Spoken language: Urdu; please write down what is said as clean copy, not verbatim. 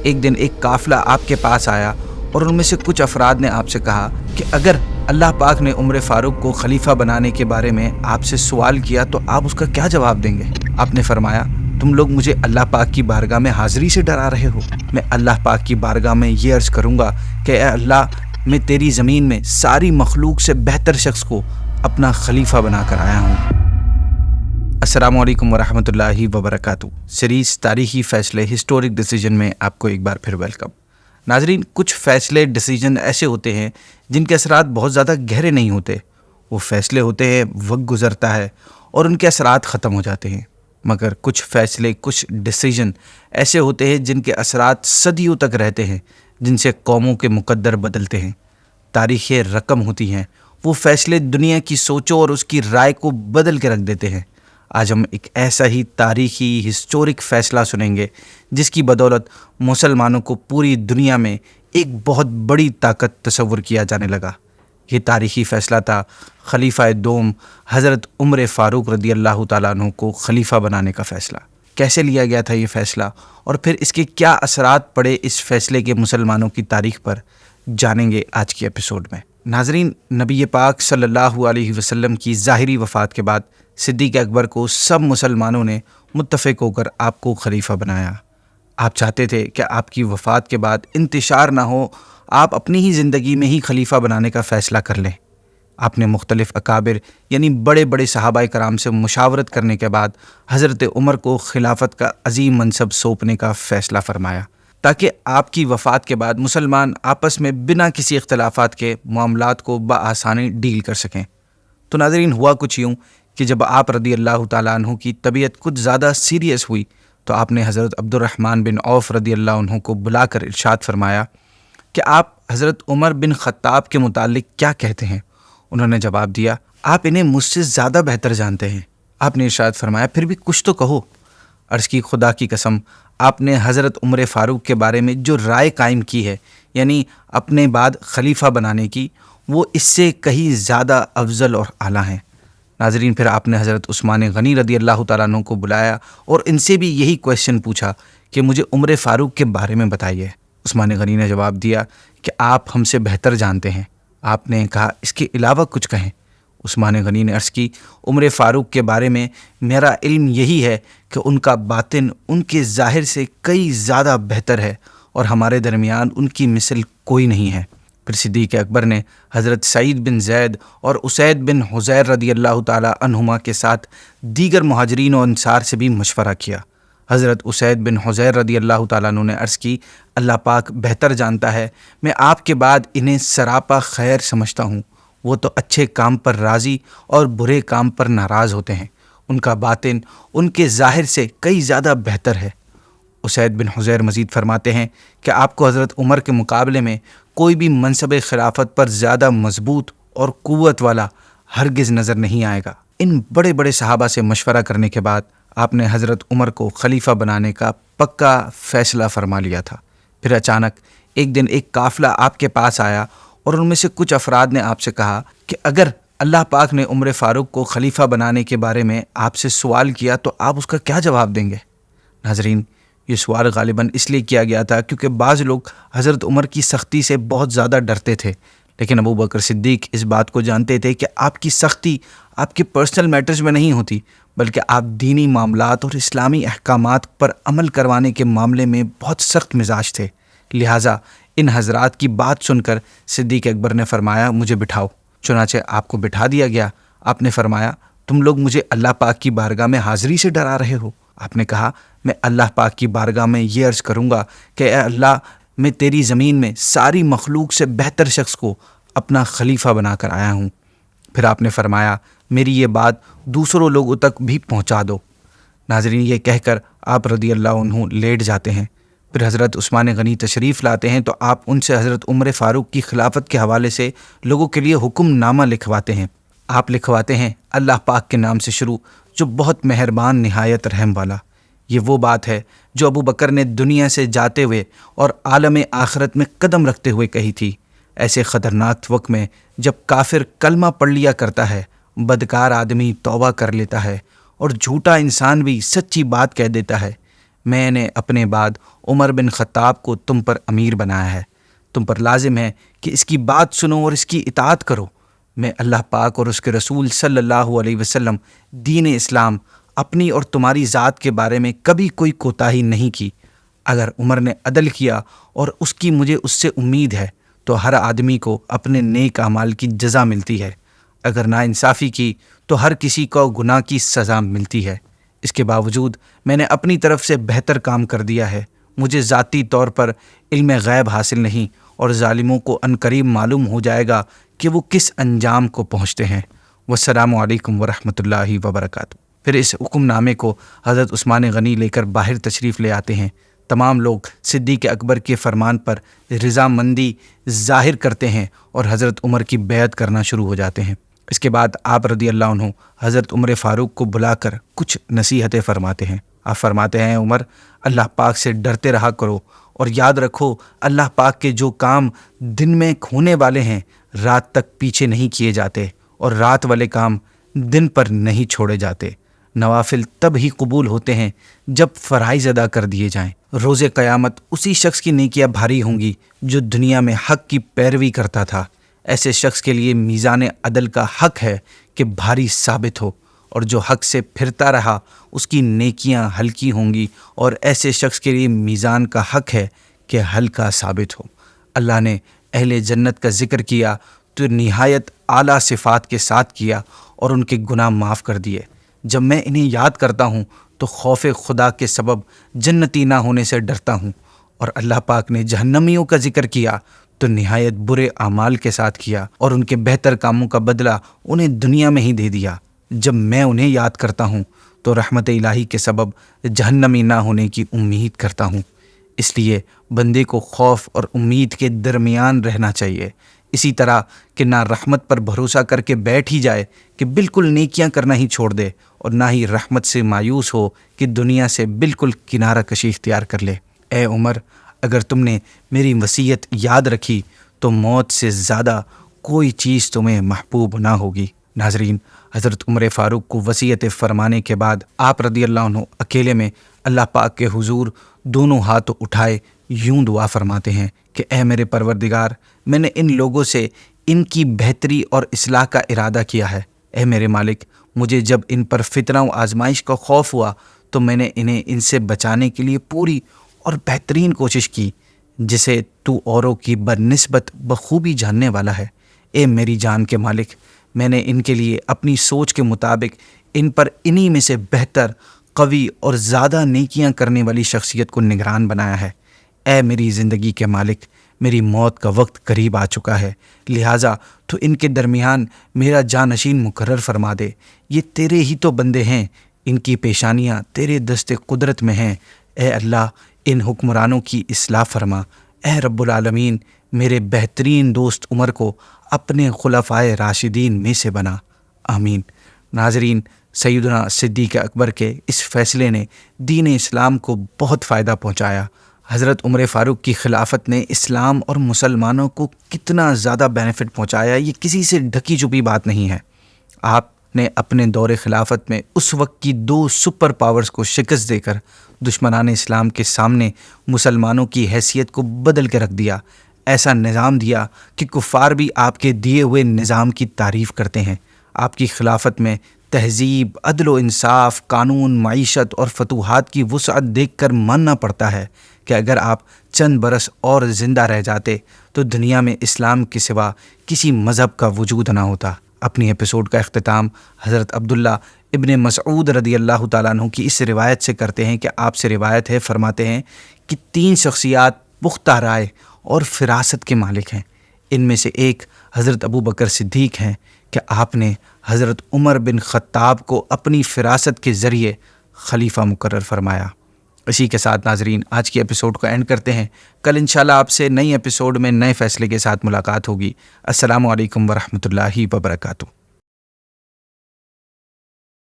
ایک دن ایک قافلہ آپ کے پاس آیا اور ان میں سے کچھ افراد نے آپ سے کہا کہ اگر اللہ پاک نے عمر فاروق کو خلیفہ بنانے کے بارے میں آپ سے سوال کیا تو آپ اس کا کیا جواب دیں گے؟ آپ نے فرمایا، تم لوگ مجھے اللہ پاک کی بارگاہ میں حاضری سے ڈرا رہے ہو۔ میں اللہ پاک کی بارگاہ میں یہ عرض کروں گا کہ اے اللہ، میں تیری زمین میں ساری مخلوق سے بہتر شخص کو اپنا خلیفہ بنا کر آیا ہوں۔ السلام علیکم ورحمۃ اللہ وبرکاتہ۔ سیریز تاریخی فیصلے ہسٹورک ڈیسیجن میں آپ کو ایک بار پھر ویلکم۔ ناظرین، کچھ فیصلے ڈیسیجن ایسے ہوتے ہیں جن کے اثرات بہت زیادہ گہرے نہیں ہوتے۔ وہ فیصلے ہوتے ہیں، وقت گزرتا ہے اور ان کے اثرات ختم ہو جاتے ہیں، مگر کچھ فیصلے، کچھ ڈیسیجن ایسے ہوتے ہیں جن کے اثرات صدیوں تک رہتے ہیں، جن سے قوموں کے مقدر بدلتے ہیں، تاریخیں رقم ہوتی ہیں۔ وہ فیصلے دنیا کی سوچوں اور اس کی رائے کو بدل کے رکھ دیتے ہیں۔ آج ہم ایک ایسا ہی تاریخی ہسٹورک فیصلہ سنیں گے جس کی بدولت مسلمانوں کو پوری دنیا میں ایک بہت بڑی طاقت تصور کیا جانے لگا۔ یہ تاریخی فیصلہ تھا خلیفہ دوم حضرت عمر فاروق رضی اللہ تعالیٰ عنہ کو خلیفہ بنانے کا فیصلہ۔ کیسے لیا گیا تھا یہ فیصلہ اور پھر اس کے کیا اثرات پڑے اس فیصلے کے مسلمانوں کی تاریخ پر، جانیں گے آج کے ایپیسوڈ میں۔ ناظرین، نبی پاک صلی اللہ علیہ وسلم کی ظاہری وفات کے بعد صدیق اکبر کو سب مسلمانوں نے متفق ہو کر آپ کو خلیفہ بنایا۔ آپ چاہتے تھے کہ آپ کی وفات کے بعد انتشار نہ ہو، آپ اپنی ہی زندگی میں ہی خلیفہ بنانے کا فیصلہ کر لیں۔ آپ نے مختلف اکابر یعنی بڑے بڑے صحابہ کرام سے مشاورت کرنے کے بعد حضرت عمر کو خلافت کا عظیم منصب سونپنے کا فیصلہ فرمایا تاکہ آپ کی وفات کے بعد مسلمان آپس میں بنا کسی اختلافات کے معاملات کو بآسانی ڈیل کر سکیں۔ تو ناظرین، ہوا کچھ یوں کہ جب آپ رضی اللہ تعالیٰ عنہ کی طبیعت کچھ زیادہ سیریس ہوئی تو آپ نے حضرت عبد الرحمن بن عوف رضی اللہ عنہ کو بلا کر ارشاد فرمایا کہ آپ حضرت عمر بن خطاب کے متعلق کیا کہتے ہیں؟ انہوں نے جواب دیا، آپ انہیں مجھ سے زیادہ بہتر جانتے ہیں۔ آپ نے ارشاد فرمایا، پھر بھی کچھ تو کہو۔ عرض کی، خدا کی قسم، آپ نے حضرت عمر فاروق کے بارے میں جو رائے قائم کی ہے، یعنی اپنے بعد خلیفہ بنانے کی، وہ اس سے کہیں زیادہ افضل اور اعلیٰ ہیں۔ ناظرین، پھر آپ نے حضرت عثمان غنی رضی اللہ تعالیٰ عنہ کو بلایا اور ان سے بھی یہی کویشچن پوچھا کہ مجھے عمر فاروق کے بارے میں بتائیے۔ عثمان غنی نے جواب دیا کہ آپ ہم سے بہتر جانتے ہیں۔ آپ نے کہا، اس کے علاوہ کچھ کہیں۔ عثمان غنی نے عرض کی، عمر فاروق کے بارے میں میرا علم یہی ہے کہ ان کا باطن ان کے ظاہر سے کئی زیادہ بہتر ہے اور ہمارے درمیان ان کی مثل کوئی نہیں ہے۔ پھر صدیق اکبر نے حضرت سعید بن زید اور اسید بن حضیر رضی اللہ تعالیٰ عنہما کے ساتھ دیگر مہاجرین و انصار سے بھی مشورہ کیا۔ حضرت اسید بن حضیر رضی اللہ تعالیٰ عنہ نے عرض کی، اللہ پاک بہتر جانتا ہے، میں آپ کے بعد انہیں سراپا خیر سمجھتا ہوں۔ وہ تو اچھے کام پر راضی اور برے کام پر ناراض ہوتے ہیں، ان کا باطن ان کے ظاہر سے کئی زیادہ بہتر ہے۔ اسید بن حضیر مزید فرماتے ہیں کہ آپ کو حضرت عمر کے مقابلے میں کوئی بھی منصب خلافت پر زیادہ مضبوط اور قوت والا ہرگز نظر نہیں آئے گا۔ ان بڑے بڑے صحابہ سے مشورہ کرنے کے بعد آپ نے حضرت عمر کو خلیفہ بنانے کا پکا فیصلہ فرما لیا تھا۔ پھر اچانک ایک دن ایک قافلہ آپ کے پاس آیا اور ان میں سے کچھ افراد نے آپ سے کہا کہ اگر اللہ پاک نے عمر فاروق کو خلیفہ بنانے کے بارے میں آپ سے سوال کیا تو آپ اس کا کیا جواب دیں گے؟ ناظرین، یہ سوال غالباً اس لیے کیا گیا تھا کیونکہ بعض لوگ حضرت عمر کی سختی سے بہت زیادہ ڈرتے تھے، لیکن ابو بکر صدیق اس بات کو جانتے تھے کہ آپ کی سختی آپ کے پرسنل میٹرز میں نہیں ہوتی، بلکہ آپ دینی معاملات اور اسلامی احکامات پر عمل کروانے کے معاملے میں بہت سخت مزاج تھے۔ لہٰذا ان حضرات کی بات سن کر صدیق اکبر نے فرمایا، مجھے بٹھاؤ۔ چنانچہ آپ کو بٹھا دیا گیا۔ آپ نے فرمایا، تم لوگ مجھے اللہ پاک کی بارگاہ میں حاضری سے ڈرا رہے ہو۔ آپ نے کہا، میں اللہ پاک کی بارگاہ میں یہ عرض کروں گا کہ اے اللہ، میں تیری زمین میں ساری مخلوق سے بہتر شخص کو اپنا خلیفہ بنا کر آیا ہوں۔ پھر آپ نے فرمایا، میری یہ بات دوسروں لوگوں تک بھی پہنچا دو۔ ناظرین، یہ کہہ کر آپ رضی اللہ عنہ لیٹ جاتے ہیں۔ پھر حضرت عثمان غنی تشریف لاتے ہیں تو آپ ان سے حضرت عمر فاروق کی خلافت کے حوالے سے لوگوں کے لیے حکم نامہ لکھواتے ہیں۔ آپ لکھواتے ہیں، اللہ پاک کے نام سے شروع، جو بہت مہربان نہایت رحم والا۔ یہ وہ بات ہے جو ابو بکر نے دنیا سے جاتے ہوئے اور عالم آخرت میں قدم رکھتے ہوئے کہی تھی۔ ایسے خطرناک وقت میں جب کافر کلمہ پڑھ لیا کرتا ہے، بدکار آدمی توبہ کر لیتا ہے اور جھوٹا انسان بھی سچی بات کہہ دیتا ہے، میں نے اپنے بعد عمر بن خطاب کو تم پر امیر بنایا ہے۔ تم پر لازم ہے کہ اس کی بات سنو اور اس کی اطاعت کرو۔ میں اللہ پاک اور اس کے رسول صلی اللہ علیہ وسلم دین اسلام اپنی اور تمہاری ذات کے بارے میں کبھی کوئی کوتاہی نہیں کی۔ اگر عمر نے عدل کیا اور اس کی مجھے اس سے امید ہے تو ہر آدمی کو اپنے نیک اعمال کی جزا ملتی ہے، اگر ناانصافی کی تو ہر کسی کو گناہ کی سزا ملتی ہے۔ اس کے باوجود میں نے اپنی طرف سے بہتر کام کر دیا ہے۔ مجھے ذاتی طور پر علم غیب حاصل نہیں، اور ظالموں کو عنقریب معلوم ہو جائے گا کہ وہ کس انجام کو پہنچتے ہیں۔ والسلام علیکم ورحمۃ اللہ وبرکاتہ۔ پھر اس حکم نامے کو حضرت عثمان غنی لے کر باہر تشریف لے آتے ہیں۔ تمام لوگ صدیق اکبر کے فرمان پر رضامندی ظاہر کرتے ہیں اور حضرت عمر کی بیعت کرنا شروع ہو جاتے ہیں۔ اس کے بعد آپ رضی اللہ عنہ حضرت عمر فاروق کو بلا کر کچھ نصیحتیں فرماتے ہیں۔ آپ فرماتے ہیں، عمر، اللہ پاک سے ڈرتے رہا کرو اور یاد رکھو اللہ پاک کے جو کام دن میں ہونے والے ہیں رات تک پیچھے نہیں کیے جاتے، اور رات والے کام دن پر نہیں چھوڑے جاتے۔ نوافل تب ہی قبول ہوتے ہیں جب فرائض ادا کر دیے جائیں۔ روز قیامت اسی شخص کی نیکیاں بھاری ہوں گی جو دنیا میں حق کی پیروی کرتا تھا۔ ایسے شخص کے لیے میزان عدل کا حق ہے کہ بھاری ثابت ہو، اور جو حق سے پھرتا رہا اس کی نیکیاں ہلکی ہوں گی، اور ایسے شخص کے لیے میزان کا حق ہے کہ ہلکا ثابت ہو۔ اللہ نے اہل جنت کا ذکر کیا تو نہایت اعلیٰ صفات کے ساتھ کیا اور ان کے گناہ معاف کر دیے۔ جب میں انہیں یاد کرتا ہوں تو خوف خدا کے سبب جنتی نہ ہونے سے ڈرتا ہوں، اور اللہ پاک نے جہنمیوں کا ذکر کیا تو نہایت برے اعمال کے ساتھ کیا، اور ان کے بہتر کاموں کا بدلہ انہیں دنیا میں ہی دے دیا۔ جب میں انہیں یاد کرتا ہوں تو رحمت الہی کے سبب جہنمی نہ ہونے کی امید کرتا ہوں۔ اس لیے بندے کو خوف اور امید کے درمیان رہنا چاہیے، اسی طرح کہ نہ رحمت پر بھروسہ کر کے بیٹھ ہی جائے کہ بالکل نیکیاں کرنا ہی چھوڑ دے، اور نہ ہی رحمت سے مایوس ہو کہ دنیا سے بالکل کنارہ کشی اختیار کر لے۔ اے عمر، اگر تم نے میری وصیت یاد رکھی تو موت سے زیادہ کوئی چیز تمہیں محبوب نہ ہوگی۔ ناظرین، حضرت عمر فاروق کو وصیت فرمانے کے بعد آپ رضی اللہ عنہ اکیلے میں اللہ پاک کے حضور دونوں ہاتھ اٹھائے یوں دعا فرماتے ہیں کہ اے میرے پروردگار، میں نے ان لوگوں سے ان کی بہتری اور اصلاح کا ارادہ کیا ہے۔ اے میرے مالک، مجھے جب ان پر فتنہ و آزمائش کا خوف ہوا تو میں نے انہیں ان سے بچانے کے لیے پوری اور بہترین کوشش کی، جسے تو اوروں کی بنسبت بخوبی جاننے والا ہے۔ اے میری جان کے مالک، میں نے ان کے لیے اپنی سوچ کے مطابق ان پر انہی میں سے بہتر، قوی اور زیادہ نیکیاں کرنے والی شخصیت کو نگران بنایا ہے۔ اے میری زندگی کے مالک، میری موت کا وقت قریب آ چکا ہے، لہٰذا تو ان کے درمیان میرا جانشین مقرر فرما دے۔ یہ تیرے ہی تو بندے ہیں، ان کی پیشانیاں تیرے دست قدرت میں ہیں۔ اے اللہ، ان حکمرانوں کی اصلاح فرما۔ اے رب العالمین، میرے بہترین دوست عمر کو اپنے خلفائے راشدین میں سے بنا۔ آمین۔ ناظرین، سیدنا صدیق اکبر کے اس فیصلے نے دین اسلام کو بہت فائدہ پہنچایا۔ حضرت عمر فاروق کی خلافت نے اسلام اور مسلمانوں کو کتنا زیادہ بینیفٹ پہنچایا، یہ کسی سے ڈھکی چھپی بات نہیں ہے۔ آپ نے اپنے دور خلافت میں اس وقت کی 2 سپر پاورز کو شکست دے کر دشمنان اسلام کے سامنے مسلمانوں کی حیثیت کو بدل کے رکھ دیا۔ ایسا نظام دیا کہ کفار بھی آپ کے دیے ہوئے نظام کی تعریف کرتے ہیں۔ آپ کی خلافت میں تہذیب، عدل و انصاف، قانون، معیشت اور فتوحات کی وسعت دیکھ کر ماننا پڑتا ہے کہ اگر آپ چند برس اور زندہ رہ جاتے تو دنیا میں اسلام کے سوا کسی مذہب کا وجود نہ ہوتا۔ اپنی ایپیسوڈ کا اختتام حضرت عبداللہ ابن مسعود رضی اللہ تعالیٰ عنہ کی اس روایت سے کرتے ہیں کہ آپ سے روایت ہے، فرماتے ہیں کہ 3 شخصیات پختہ رائے اور فراست کے مالک ہیں۔ ان میں سے ایک حضرت ابو بکر صدیق ہیں کہ آپ نے حضرت عمر بن خطاب کو اپنی فراست کے ذریعے خلیفہ مقرر فرمایا۔ اسی کے ساتھ ناظرین، آج کی ایپیسوڈ کو اینڈ کرتے ہیں۔ کل انشاءاللہ آپ سے نئی ایپیسوڈ میں نئے فیصلے کے ساتھ ملاقات ہوگی۔ السلام علیکم ورحمۃ اللہ وبرکاتہ۔